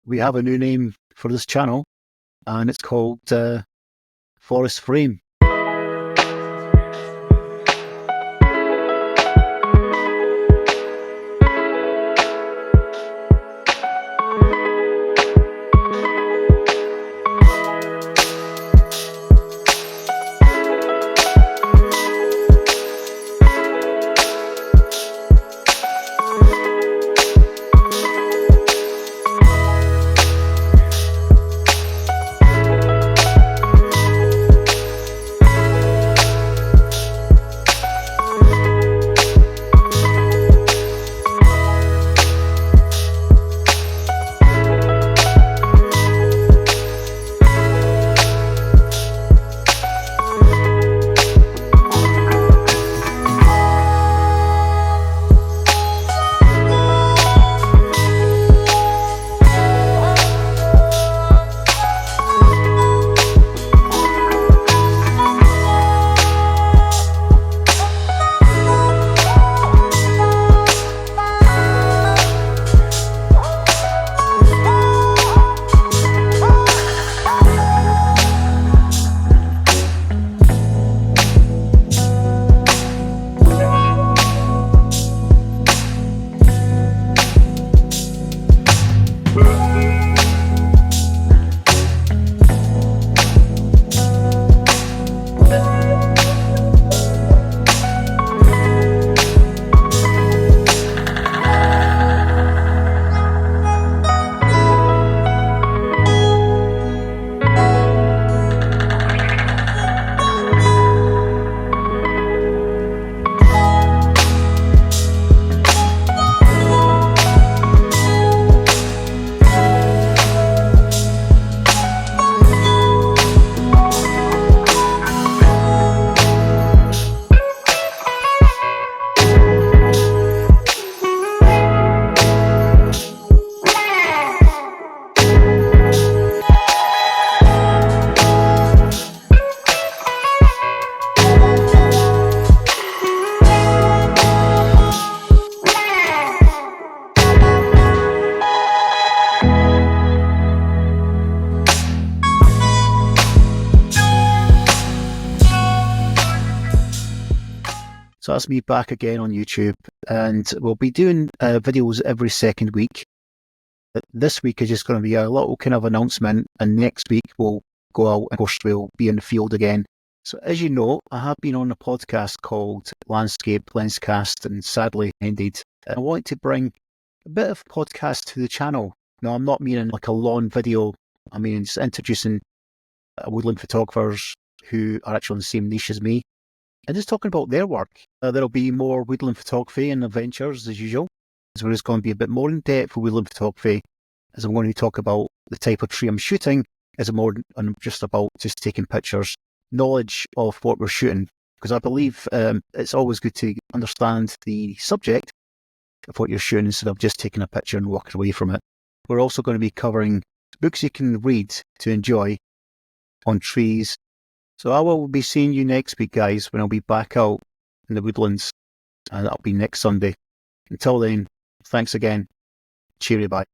we have a new name for this channel, and it's called Forest Frame. So that's me back again on YouTube, and we'll be doing videos every second week. This week is just going to be a little kind of announcement, and next week we'll go out and of course we'll be in the field again. So as you know, I have been on a podcast called Landscape Lenscast, and sadly ended. I want to bring a bit of podcast to the channel. Now, I'm not meaning like a long video. I mean just introducing woodland photographers who are actually on the same niche as me, and just talking about their work. There'll be more woodland photography and adventures as usual. So we're just going to be a bit more in depth with woodland photography, as I'm going to talk about the type of tree I'm shooting, as I'm more just about just taking pictures, knowledge of what we're shooting, because I believe it's always good to understand the subject of what you're shooting instead of just taking a picture and walking away from it. We're also going to be covering books you can read to enjoy on trees. So I will be seeing you next week, guys, when I'll be back out in the woodlands, and that'll be next Sunday. Until then, thanks again. Cheerio, bye.